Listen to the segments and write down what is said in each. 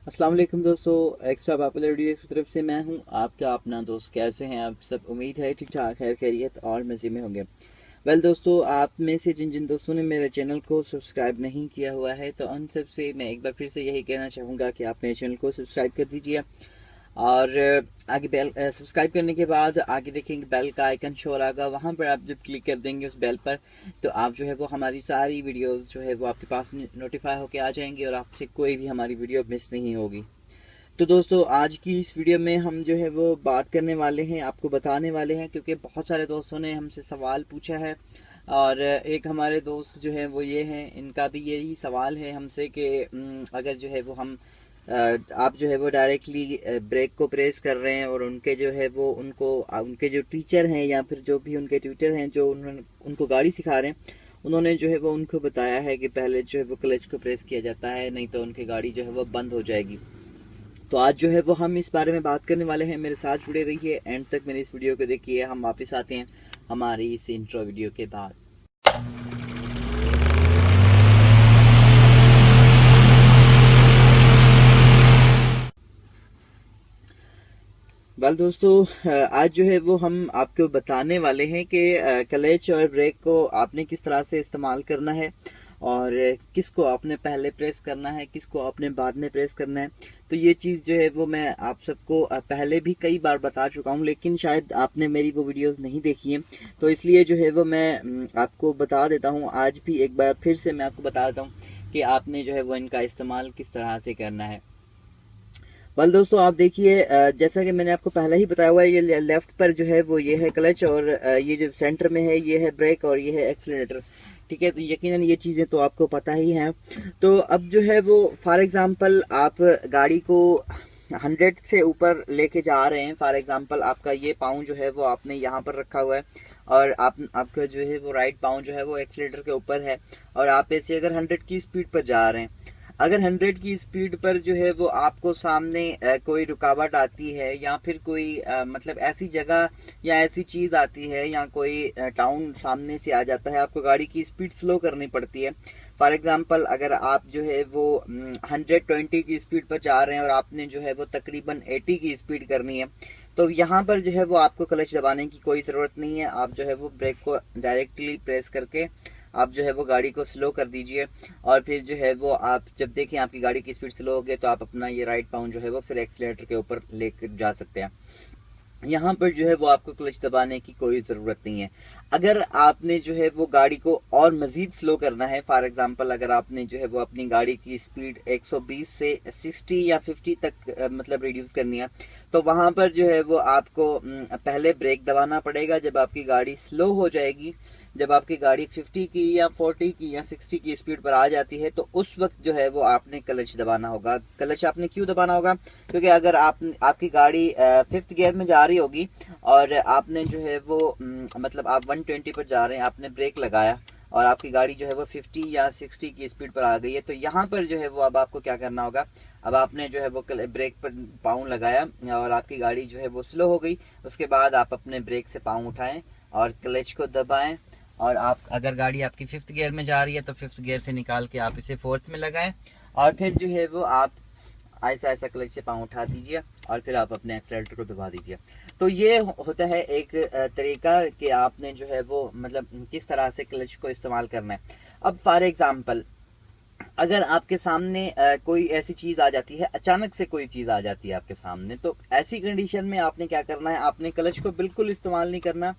अस्सलाम वालेकुम दोस्तों, एक्स्ट्रा पॉपुलर वीडियो की तरफ से मैं हूं आपका अपना दोस्त। कैसे हैं आप सब? उम्मीद है ठीक ठाक, खैर खैरियत और मज़े में होंगे। दोस्तों, आप में से जिन जिन दोस्तों ने मेरे चैनल को सब्सक्राइब नहीं किया हुआ है तो उन सब से मैं एक बार फिर से यही कहना चाहूँगा कि आप मेरे चैनल को सब्सक्राइब कर दीजिए। और आगे बेल सब्सक्राइब करने के बाद आगे देखेंगे बेल का आइकन शो होगा, वहाँ पर आप जब क्लिक कर देंगे उस बेल पर तो आप जो है वो हमारी सारी वीडियोस जो है वो आपके पास नोटिफाई होके आ जाएंगी और आपसे कोई भी हमारी वीडियो मिस नहीं होगी। तो दोस्तों, आज की इस वीडियो में हम जो है वो बात करने वाले हैं, आपको बताने वाले हैं, क्योंकि बहुत सारे दोस्तों ने हमसे सवाल पूछा है। और एक हमारे दोस्त जो है वो ये हैं, इनका भी यही सवाल है हमसे कि अगर जो है वो हम आप जो है वो डायरेक्टली ब्रेक को प्रेस कर रहे हैं और उनके जो है वो उनके जो टीचर हैं या फिर जो भी उनके ट्यूटर हैं जो उन्होंने उनको गाड़ी सिखा रहे हैं, उन्होंने जो है वो उनको बताया है कि पहले जो है वो क्लच को प्रेस किया जाता है, नहीं तो उनकी गाड़ी जो है वो बंद हो जाएगी। तो आज जो है वो हम इस बारे में बात करने वाले हैं। मेरे साथ जुड़े रहिए, एंड तक मेरे इस वीडियो को देखिए। हम वापस आते हैं हमारी इस इंट्रो वीडियो के बाद। दोस्तों, आज जो है वो हम आपको बताने वाले हैं कि क्लच और ब्रेक को आपने किस तरह से इस्तेमाल करना है और किसको आपने पहले प्रेस करना है, किसको आपने बाद में प्रेस करना है। तो ये चीज़ जो है वो मैं आप सबको पहले भी कई बार बता चुका हूँ, लेकिन शायद आपने मेरी वो वीडियोस नहीं देखी हैं, तो इसलिए जो है वो मैं आपको बता देता हूँ। आज भी एक बार फिर से मैं आपको बता देता हूँ कि आपने जो है वो इनका इस्तेमाल किस तरह से करना है। दोस्तों, आप देखिए, जैसा कि मैंने आपको पहले ही बताया हुआ है, ये लेफ्ट पर जो है वो ये है क्लच और ये जो सेंटर में है ये है ब्रेक और ये है एक्सीलरेटर। ठीक है, तो यकीनन ये चीज़ें तो आपको पता ही हैं। तो अब जो है वो फॉर एग्जांपल आप गाड़ी को 100 से ऊपर लेके जा रहे हैं। फॉर एग्जांपल आपका ये पाँव जो है वो आपने यहाँ पर रखा हुआ है और आपका जो है वो राइट पाँव जो है वो एक्सीलरेटर के ऊपर है और आप ऐसे अगर 100 की स्पीड पर जा रहे हैं। अगर 100 की स्पीड पर जो है वो आपको सामने कोई रुकावट आती है या फिर कोई मतलब ऐसी जगह या ऐसी चीज़ आती है या कोई टाउन सामने से आ जाता है, आपको गाड़ी की स्पीड स्लो करनी पड़ती है। फॉर एग्जांपल अगर आप जो है वो 120 की स्पीड पर जा रहे हैं और आपने जो है वो तकरीबन 80 की स्पीड करनी है, तो यहाँ पर जो है वो आपको क्लच दबाने की कोई ज़रूरत नहीं है। आप जो है वो ब्रेक को डायरेक्टली प्रेस करके आप जो है वो गाड़ी को स्लो कर दीजिए और फिर जो है वो आप जब देखें आपकी गाड़ी की स्पीड स्लो हो गई तो आप अपना ये राइट पाउंड जो है वो फिर एक्सीलरेटर के ऊपर लेकर जा सकते हैं। यहाँ पर जो है वो आपको क्लच दबाने की कोई ज़रूरत नहीं है। अगर आपने जो है वो गाड़ी को और मज़ीद स्लो करना है, फॉर एग्जांपल अगर आपने जो है वो अपनी गाड़ी की स्पीड 120 से 60 या 50 तक मतलब रिड्यूस करनी है, तो वहाँ पर जो है वो आपको पहले ब्रेक दबाना पड़ेगा। जब आपकी गाड़ी स्लो हो जाएगी, जब आपकी गाड़ी 50 की या 40 की या 60 की स्पीड पर आ जाती है, तो उस वक्त जो है वो आपने क्लच दबाना होगा। क्लच आपने क्यों दबाना होगा? क्योंकि अगर आपकी गाड़ी 5th गियर में जा रही होगी और आपने जो है वो मतलब आप 120 पर जा रहे हैं, आपने ब्रेक लगाया और आपकी गाड़ी जो है वो 50 या 60 की स्पीड पर आ गई है, तो यहाँ पर जो है वो अब आपको क्या करना होगा? अब आपने जो है वो ब्रेक पर पाँव लगाया और आपकी गाड़ी जो है वो स्लो हो गई। उसके बाद आप अपने ब्रेक से पाँव उठाएं और क्लच को दबाएं और आप अगर गाड़ी आपकी 5th गियर में जा रही है तो 5th गियर से निकाल के आप इसे 4th में लगाएं और फिर जो है वो आप ऐसा ऐसा क्लच से पाँव उठा दीजिए और फिर आप अपने एक्सीलरेटर को दबा दीजिए। तो ये होता है एक तरीका कि आपने जो है वो मतलब किस तरह से क्लच को इस्तेमाल करना है। अब फॉर एग्जांपल अगर आपके सामने कोई ऐसी चीज़ आ जाती है, अचानक से कोई चीज़ आ जाती है आपके सामने, तो ऐसी कंडीशन में आपने क्या करना है? आपने क्लच को बिल्कुल इस्तेमाल नहीं करना।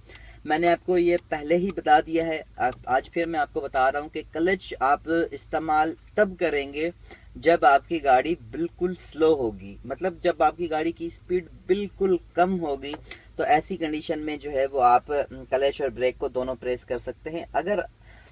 मैंने आपको ये पहले ही बता दिया है, आज फिर मैं आपको बता रहा हूँ कि क्लच आप इस्तेमाल तब करेंगे जब आपकी गाड़ी बिल्कुल स्लो होगी, मतलब जब आपकी गाड़ी की स्पीड बिल्कुल कम होगी, तो ऐसी कंडीशन में जो है वो आप क्लच और ब्रेक को दोनों प्रेस कर सकते हैं। अगर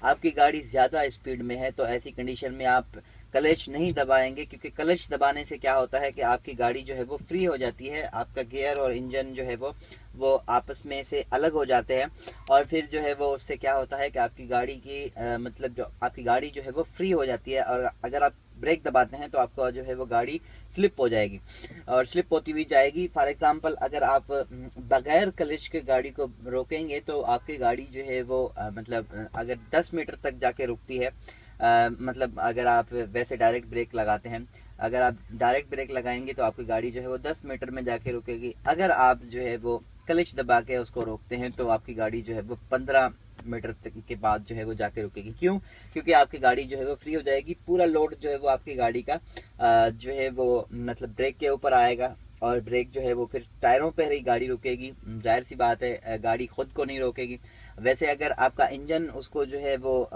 आपकी गाड़ी ज़्यादा स्पीड में है तो ऐसी कंडीशन में आप क्लच नहीं दबाएंगे, क्योंकि क्लच दबाने से क्या होता है कि आपकी गाड़ी जो है वो फ्री हो जाती है, आपका गियर और इंजन जो है वो आपस में से अलग हो जाते हैं और फिर जो है वो उससे क्या होता है कि आपकी गाड़ी की मतलब जो आपकी गाड़ी जो है वो फ्री हो जाती है और अगर आप ब्रेक दबाते हैं तो आपका जो है वो गाड़ी स्लिप हो जाएगी और स्लिप होती हुई जाएगी। फॉर एग्जांपल अगर आप बगैर क्लच के गाड़ी को रोकेंगे तो आपकी गाड़ी जो है वो मतलब अगर 10 मीटर तक जाके रुकती है, मतलब अगर आप वैसे डायरेक्ट ब्रेक लगाते हैं अगर आप डायरेक्ट ब्रेक लगाएंगे तो आपकी गाड़ी जो है वो 10 मीटर में जाके रुकेगी। अगर आप जो है वो क्लच दबा के उसको रोकते हैं तो आपकी गाड़ी जो है वो 15 मीटर तक के बाद जो है वो जाके रुकेगी। क्यों? क्योंकि आपकी गाड़ी जो है वो फ्री हो जाएगी, पूरा लोड जो है वो आपकी गाड़ी का जो है वो मतलब ब्रेक के ऊपर आएगा और ब्रेक जो है वो फिर टायरों पर ही गाड़ी रुकेगी। जाहिर सी बात है गाड़ी खुद को नहीं रोकेगी। वैसे अगर आपका इंजन उसको जो है वो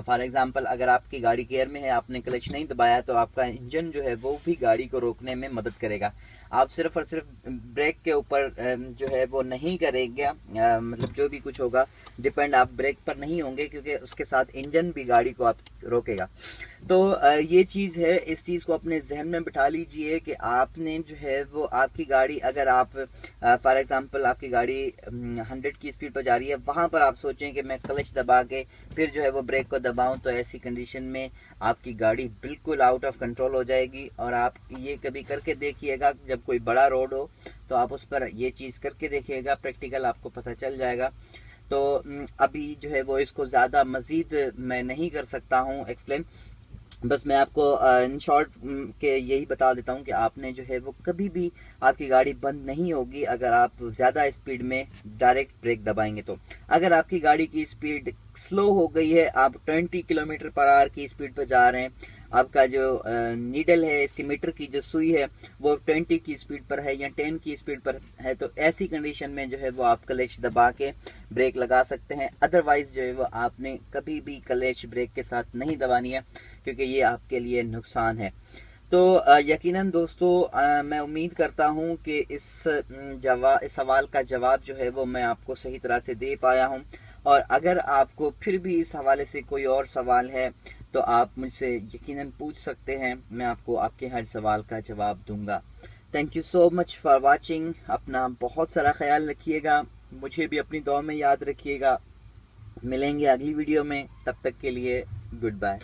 फॉर एग्जाम्पल अगर आपकी गाड़ी गियर में है, आपने क्लच नहीं दबाया तो आपका इंजन जो है वो भी गाड़ी को रोकने में मदद करेगा। आप सिर्फ और सिर्फ ब्रेक के ऊपर जो है वो नहीं करेंगे, मतलब जो भी कुछ होगा डिपेंड आप ब्रेक पर नहीं होंगे, क्योंकि उसके साथ इंजन भी गाड़ी को आप रोकेगा। तो ये चीज़ है, इस चीज़ को अपने जहन में बिठा लीजिए कि आपने जो है वो आपकी गाड़ी, अगर आप फॉर एग्जांपल आपकी गाड़ी 100 की स्पीड पर जा रही है, वहाँ पर आप सोचें कि मैं क्लच दबा के फिर जो है वो ब्रेक को दबाऊं, तो ऐसी कंडीशन में आपकी गाड़ी बिल्कुल आउट ऑफ कंट्रोल हो जाएगी। और आप ये कभी करके देखिएगा, जब कोई बड़ा रोड हो तो आप उस पर ये चीज़ करके देखिएगा, प्रैक्टिकल आपको पता चल जाएगा। तो अभी जो है वो इसको ज़्यादा मज़ीद मैं नहीं कर सकता हूँ एक्सप्लेन, बस मैं आपको इन शॉर्ट के यही बता देता हूँ कि आपने जो है वो कभी भी आपकी गाड़ी बंद नहीं होगी अगर आप ज़्यादा स्पीड में डायरेक्ट ब्रेक दबाएंगे। तो अगर आपकी गाड़ी की स्पीड स्लो हो गई है, आप 20 किलोमीटर पर आवर की स्पीड पर जा रहे हैं, आपका जो नीडल है, इसके मीटर की जो सुई है वो 20 की स्पीड पर है या 10 की स्पीड पर है, तो ऐसी कंडीशन में जो है वो आप क्लच दबा के ब्रेक लगा सकते हैं। अदरवाइज जो है वो आपने कभी भी क्लच ब्रेक के साथ नहीं दबानी है, क्योंकि ये आपके लिए नुकसान है। तो यकीनन दोस्तों मैं उम्मीद करता हूँ कि इस सवाल का जवाब जो है वो मैं आपको सही तरह से दे पाया हूँ। और अगर आपको फिर भी इस हवाले से कोई और सवाल है तो आप मुझसे यकीनन पूछ सकते हैं, मैं आपको आपके हर सवाल का जवाब दूंगा। Thank you so much for watching. अपना बहुत सारा ख्याल रखिएगा, मुझे भी अपनी दुआ में याद रखिएगा। मिलेंगे अगली वीडियो में, तब तक के लिए गुड बाय।